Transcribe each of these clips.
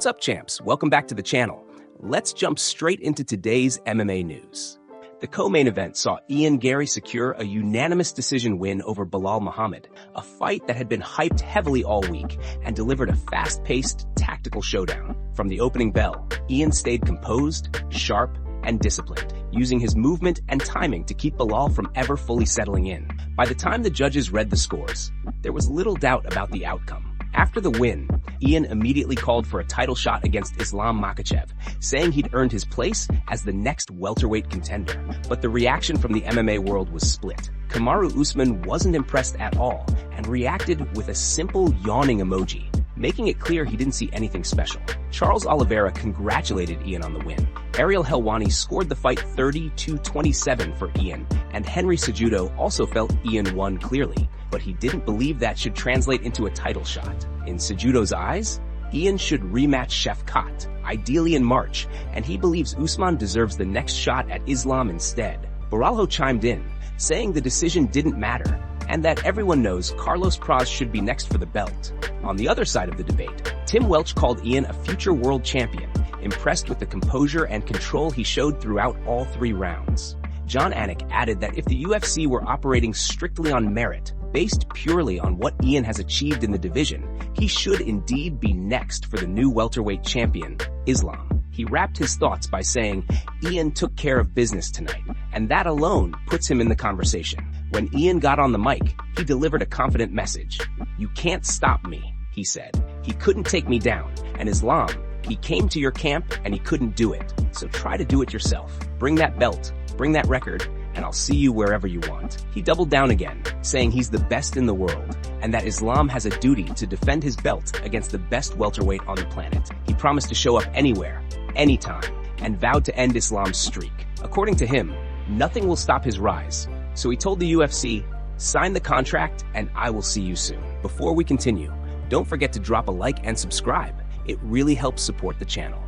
What's up, champs? Welcome back to the channel. Let's jump straight into today's MMA news. The co-main event saw Garry secure a unanimous decision win over Belal Muhammad, a fight that had been hyped heavily all week and delivered a fast-paced, tactical showdown. From the opening bell, stayed composed, sharp, and disciplined, using his movement and timing to keep Belal from ever fully settling in. By the time the judges read the scores, there was little doubt about the outcome. After the win, immediately called for a title shot against Islam Makhachev, saying he'd earned his place as the next welterweight contender. But the reaction from the MMA world was split. Kamaru Usman wasn't impressed at all and reacted with a simple yawning emoji, making it clear he didn't see anything special. Charles Oliveira congratulated on the win. Ariel Helwani scored the fight 30-27 for and Henry Cejudo also felt won clearly, but he didn't believe that should translate into a title shot. In Cejudo's eyes, should rematch Shefkat, ideally in March, and he believes Usman deserves the next shot at Islam instead. Baralho chimed in, saying the decision didn't matter, and that everyone knows Carlos Praz should be next for the belt. On the other side of the debate, Tim Welch called a future world champion, impressed with the composure and control he showed throughout all 3 rounds. John Anik added that if the UFC were operating strictly on merit, based purely on what has achieved in the division, he should indeed be next for the new welterweight champion, Islam. He wrapped his thoughts by saying, took care of business tonight, and that alone puts him in the conversation. When got on the mic, he delivered a confident message. "You can't stop me," he said. "He couldn't take me down, and Islam, he came to your camp and he couldn't do it. So try to do it yourself. Bring that belt, bring that record, and I'll see you wherever you want." He doubled down again, saying he's the best in the world, and that Islam has a duty to defend his belt against the best welterweight on the planet. He promised to show up anywhere, anytime, and vowed to end Islam's streak. According to him, nothing will stop his rise. So he told the UFC, "Sign the contract and I will see you soon." Before we continue, don't forget to drop a like and subscribe. It really helps support the channel.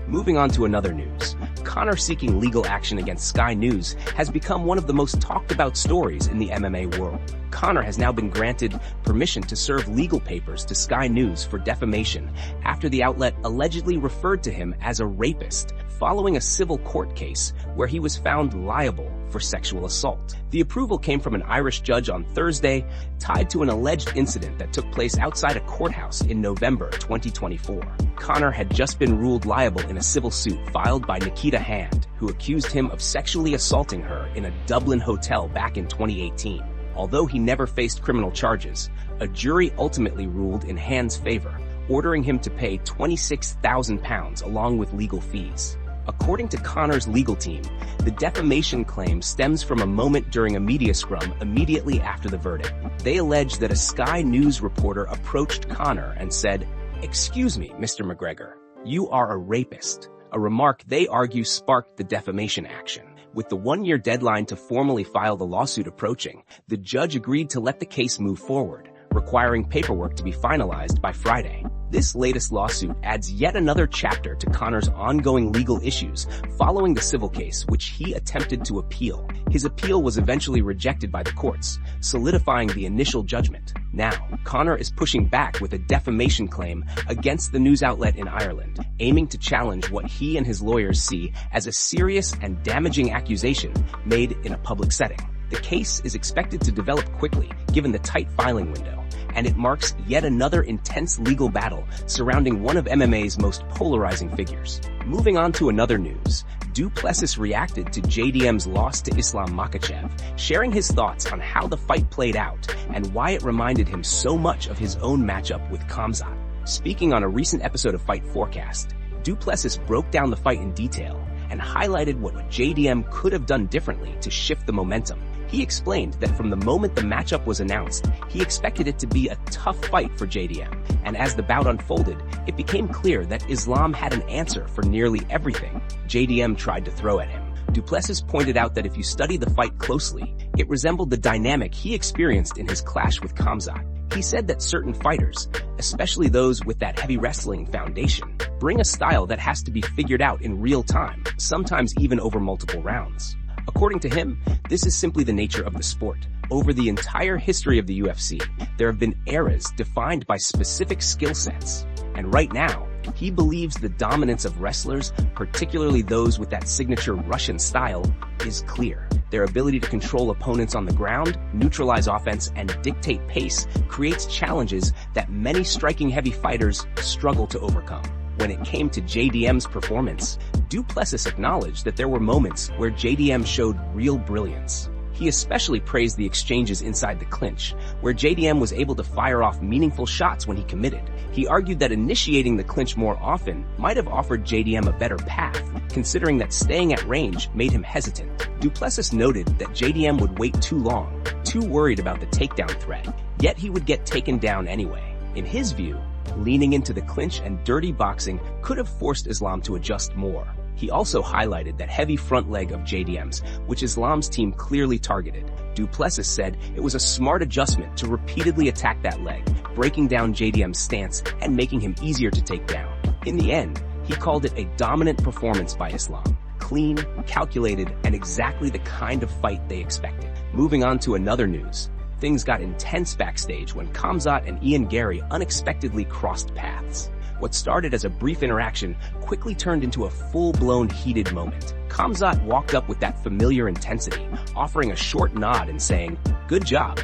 Moving on to another news, Conor seeking legal action against Sky News has become one of the most talked about stories in the MMA world. Conor has now been granted permission to serve legal papers to Sky News for defamation after the outlet allegedly referred to him as a rapist following a civil court case where he was found liable for sexual assault. The approval came from an Irish judge on Thursday, tied to an alleged incident that took place outside a courthouse in November 2024. Conor had just been ruled liable in a civil suit filed by Nikita Hand, who accused him of sexually assaulting her in a Dublin hotel back in 2018. Although he never faced criminal charges, a jury ultimately ruled in Hand's favor, ordering him to pay £26,000 along with legal fees. According to Conor's legal team, the defamation claim stems from a moment during a media scrum immediately after the verdict. They allege that a Sky News reporter approached Conor and said, "Excuse me, Mr. McGregor, you are a rapist," a remark they argue sparked the defamation action. With the 1-year deadline to formally file the lawsuit approaching, the judge agreed to let the case move forward, requiring paperwork to be finalized by Friday. This latest lawsuit adds yet another chapter to Conor's ongoing legal issues following the civil case, which he attempted to appeal. His appeal was eventually rejected by the courts, solidifying the initial judgment. Now, Conor is pushing back with a defamation claim against the news outlet in Ireland, aiming to challenge what he and his lawyers see as a serious and damaging accusation made in a public setting. The case is expected to develop quickly, given the tight filing window, and it marks yet another intense legal battle surrounding one of MMA's most polarizing figures. Moving on to another news, Du Plessis reacted to JDM's loss to Islam Makhachev, sharing his thoughts on how the fight played out and why it reminded him so much of his own matchup with Khamzat. Speaking on a recent episode of Fight Forecast, Du Plessis broke down the fight in detail and highlighted what JDM could have done differently to shift the momentum. He explained that from the moment the matchup was announced, he expected it to be a tough fight for JDM, and as the bout unfolded, it became clear that Islam had an answer for nearly everything JDM tried to throw at him. Du Plessis pointed out that if you study the fight closely, it resembled the dynamic he experienced in his clash with Khamzat. He said that certain fighters, especially those with that heavy wrestling foundation, bring a style that has to be figured out in real time, sometimes even over multiple rounds. According to him, this is simply the nature of the sport. Over the entire history of the UFC, there have been eras defined by specific skill sets. And right now, He believes the dominance of wrestlers, particularly those with that signature Russian style, is clear. Their ability to control opponents on the ground, neutralize offense, and dictate pace creates challenges that many striking heavy fighters struggle to overcome. When it came to JDM's performance, du Plessis acknowledged that there were moments where JDM showed real brilliance. He especially praised the exchanges inside the clinch, where JDM was able to fire off meaningful shots when he committed. He argued that initiating the clinch more often might have offered JDM a better path, considering that staying at range made him hesitant. Du Plessis noted that JDM would wait too long, too worried about the takedown threat, yet he would get taken down anyway. In his view, leaning into the clinch and dirty boxing could have forced Islam to adjust more. He also highlighted that heavy front leg of JDM's, which Islam's team clearly targeted. Du Plessis said it was a smart adjustment to repeatedly attack that leg, breaking down JDM's stance and making him easier to take down. In the end, he called it a dominant performance by Islam. Clean, calculated, and exactly the kind of fight they expected. Moving on to another news. Things got intense backstage when Khamzat and Garry unexpectedly crossed paths. What started as a brief interaction quickly turned into a full-blown heated moment. Khamzat walked up with that familiar intensity, offering a short nod and saying, good job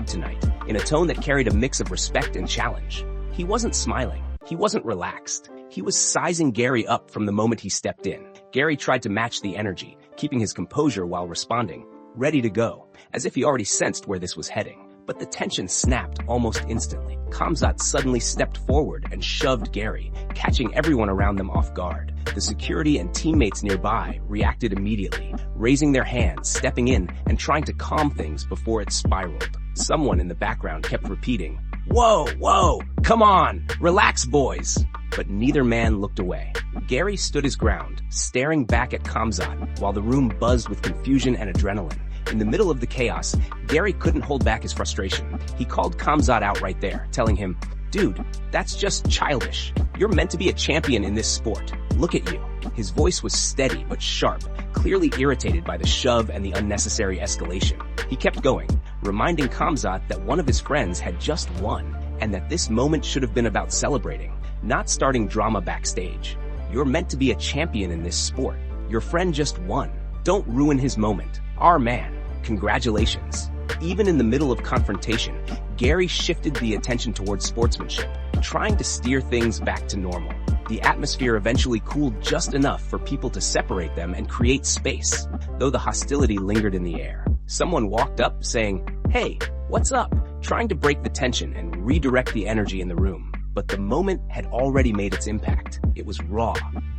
tonight," in a tone that carried a mix of respect and challenge. He wasn't smiling. He wasn't relaxed. He was sizing Garry up from the moment he stepped in. Garry tried to match the energy, keeping his composure while responding, ready to go, as if he already sensed where this was heading. But the tension snapped almost instantly. Khamzat suddenly stepped forward and shoved Garry, catching everyone around them off guard. The security and teammates nearby reacted immediately, raising their hands, stepping in, and trying to calm things before it spiraled. Someone in the background kept repeating, whoa, come on, relax boys. But neither man looked away. Garry stood his ground, staring back at Khamzat, while the room buzzed with confusion and adrenaline. In the middle of the chaos, Garry couldn't hold back his frustration. He called Khamzat out right there, telling him, dude, that's just childish. You're meant to be a champion in this sport. Look at you. His voice was steady but sharp, clearly irritated by the shove and the unnecessary escalation. He kept going, reminding Khamzat that one of his friends had just won, and that this moment should have been about celebrating, not starting drama backstage. You're meant to be a champion in this sport. Your friend just won. Don't ruin his moment. Our man. Congratulations. Even in the middle of confrontation, Garry shifted the attention towards sportsmanship, trying to steer things back to normal. The atmosphere eventually cooled just enough for people to separate them and create space, though the hostility lingered in the air. Someone walked up saying, "Hey, what's up?" trying to break the tension and redirect the energy in the room. But the moment had already made its impact. It was raw,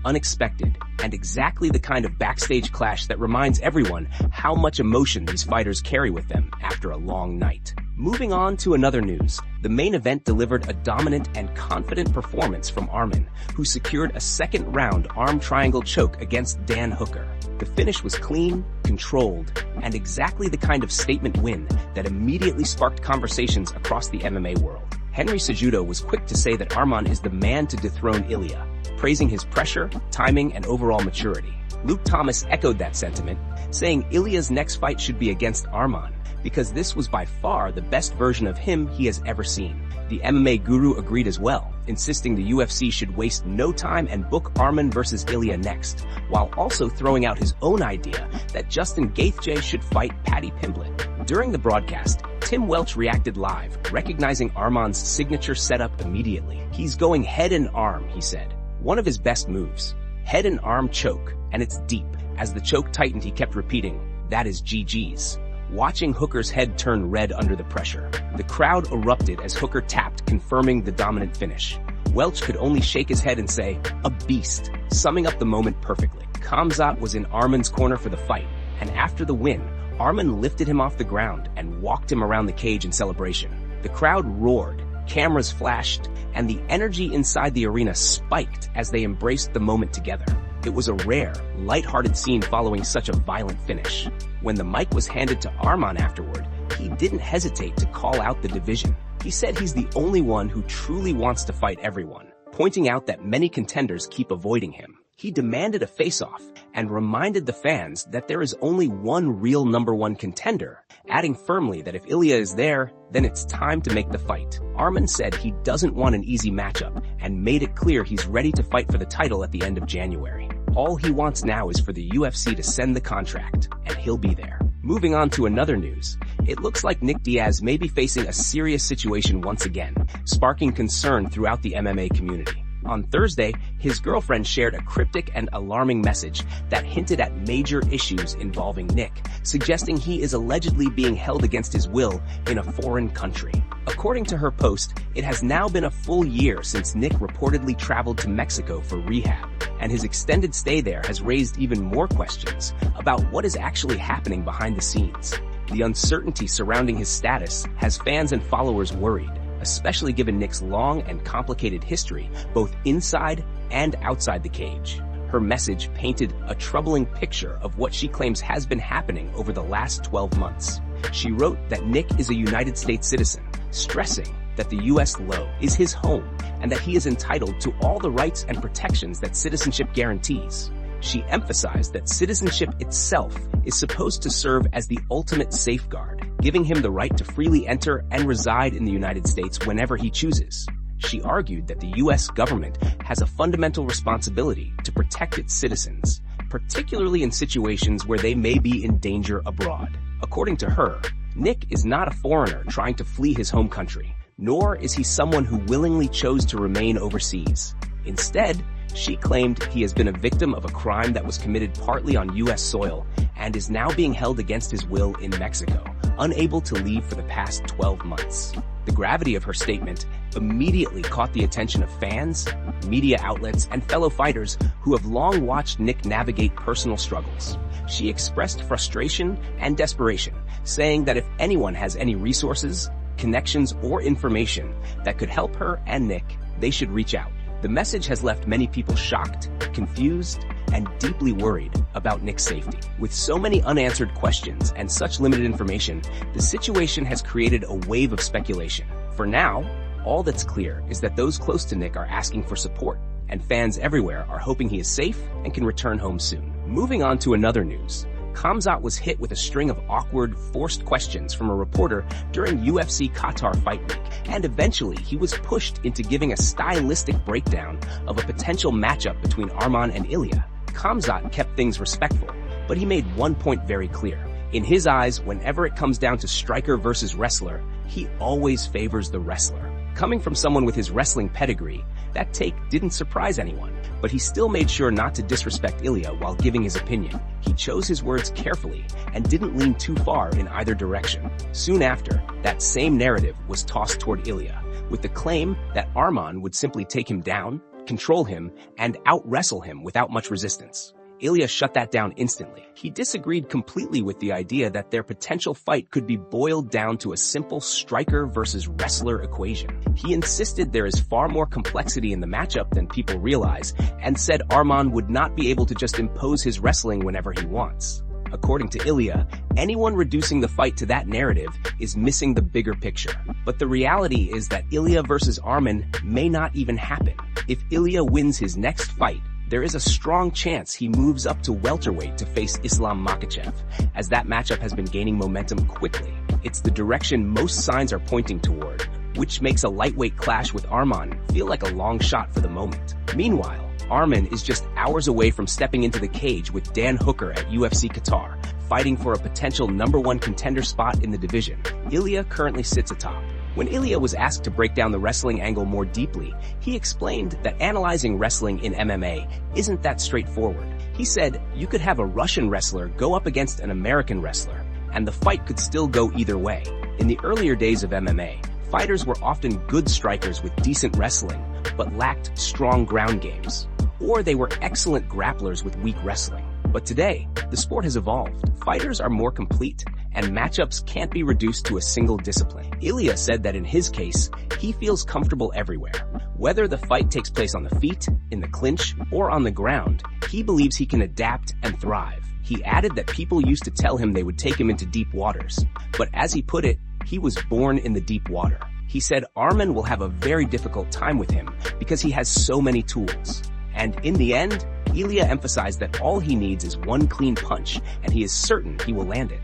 unexpected, and exactly the kind of backstage clash that reminds everyone how much emotion these fighters carry with them after a long night. Moving on to another news, the main event delivered a dominant and confident performance from Arman, who secured a second-round arm triangle choke against Dan Hooker. The finish was clean, controlled, and exactly the kind of statement win that immediately sparked conversations across the MMA world. Henry Cejudo was quick to say that Arman is the man to dethrone Ilya, praising his pressure, timing, and overall maturity. Luke Thomas echoed that sentiment, saying Ilya's next fight should be against Arman, because this was by far the best version of him he has ever seen. The MMA guru agreed as well, insisting the UFC should waste no time and book Arman versus Ilya next, while also throwing out his own idea that Justin Gaethje should fight Paddy Pimblett. During the broadcast, Tim Welch reacted live, recognizing Arman's signature setup immediately. "He's going head and arm," he said. "One of his best moves. Head and arm choke, and it's deep." As the choke tightened, he kept repeating, "That is GG's." Watching Hooker's head turn red under the pressure. The crowd erupted as Hooker tapped, confirming the dominant finish. Welch could only shake his head and say, "A beast," summing up the moment perfectly. Khamzat was in Arman's corner for the fight, and after the win, Arman lifted him off the ground and walked him around the cage in celebration. The crowd roared, cameras flashed, and the energy inside the arena spiked as they embraced the moment together. It was a rare, lighthearted scene following such a violent finish. When the mic was handed to Arman afterward, he didn't hesitate to call out the division. He said he's the only one who truly wants to fight everyone, pointing out that many contenders keep avoiding him. He demanded a face-off and reminded the fans that there is only one real #1 contender, adding firmly that if Ilya is there, then it's time to make the fight. Arman said he doesn't want an easy matchup and and made it clear he's ready to fight for the title at the end of January. All he wants now is for the UFC to send the contract, and he'll be there. Moving on to another news, it looks like Nick Diaz may be facing a serious situation once again, sparking concern throughout the MMA community. On Thursday, his girlfriend shared a cryptic and alarming message that hinted at major issues involving Nick, suggesting he is allegedly being held against his will in a foreign country. According to her post, it has now been a full year since Nick reportedly traveled to Mexico for rehab, and his extended stay there has raised even more questions about what is actually happening behind the scenes. The uncertainty surrounding his status has fans and followers worried, especially given Nick's long and complicated history, both inside and outside the cage. Her message painted a troubling picture of what she claims has been happening over the last 12 months. She wrote that Nick is a United States citizen, stressing that the U.S. law is his home and that he is entitled to all the rights and protections that citizenship guarantees. She emphasized that citizenship itself is supposed to serve as the ultimate safeguard, giving him the right to freely enter and reside in the United States whenever he chooses. She argued that the U.S. government has a fundamental responsibility to protect its citizens, particularly in situations where they may be in danger abroad. According to her, Nick is not a foreigner trying to flee his home country, nor is he someone who willingly chose to remain overseas. Instead, she claimed he has been a victim of a crime that was committed partly on U.S. soil and is now being held against his will in Mexico, unable to leave for the past 12 months. The gravity of her statement immediately caught the attention of fans, media outlets, and fellow fighters who have long watched Nick navigate personal struggles. She expressed frustration and desperation, saying that if anyone has any resources, connections, or information that could help her and Nick, they should reach out. The message has left many people shocked, confused, and deeply worried about Nick's safety. With so many unanswered questions and such limited information, the situation has created a wave of speculation. For now, all that's clear is that those close to Nick are asking for support, and fans everywhere are hoping he is safe and can return home soon. Moving on to another news. Khamzat was hit with a string of awkward, forced questions from a reporter during UFC Qatar Fight Week, and eventually he was pushed into giving a stylistic breakdown of a potential matchup between Arman and Ilya. Khamzat kept things respectful, but he made one point very clear. In his eyes, whenever it comes down to striker versus wrestler, he always favors the wrestler. Coming from someone with his wrestling pedigree, that take didn't surprise anyone, but he still made sure not to disrespect Ilya while giving his opinion. He chose his words carefully and didn't lean too far in either direction. Soon after, that same narrative was tossed toward Ilya, with the claim that Arman would simply take him down, control him, and out-wrestle him without much resistance. Ilya shut that down instantly. He disagreed completely with the idea that their potential fight could be boiled down to a simple striker versus wrestler equation. He insisted there is far more complexity in the matchup than people realize, and said Arman would not be able to just impose his wrestling whenever he wants. According to Ilya, anyone reducing the fight to that narrative is missing the bigger picture. But the reality is that Ilya versus Arman may not even happen. If Ilya wins his next fight, there is a strong chance he moves up to welterweight to face Islam Makhachev, as that matchup has been gaining momentum quickly. It's the direction most signs are pointing toward, which makes a lightweight clash with Arman feel like a long shot for the moment. Meanwhile, Arman is just hours away from stepping into the cage with Dan Hooker at UFC Qatar, fighting for a potential #1 contender spot in the division. Ilya currently sits atop. When Ilya was asked to break down the wrestling angle more deeply, he explained that analyzing wrestling in MMA isn't that straightforward. He said you could have a Russian wrestler go up against an American wrestler, and the fight could still go either way. In the earlier days of MMA, fighters were often good strikers with decent wrestling, but lacked strong ground games. Or they were excellent grapplers with weak wrestling. But today, the sport has evolved. Fighters are more complete, and matchups can't be reduced to a single discipline. Ilya said that in his case, he feels comfortable everywhere. Whether the fight takes place on the feet, in the clinch, or on the ground, he believes he can adapt and thrive. He added that people used to tell him they would take him into deep waters, but as he put it, he was born in the deep water. He said Arman will have a very difficult time with him because he has so many tools. And in the end, Ilya emphasized that all he needs is one clean punch, and he is certain he will land it.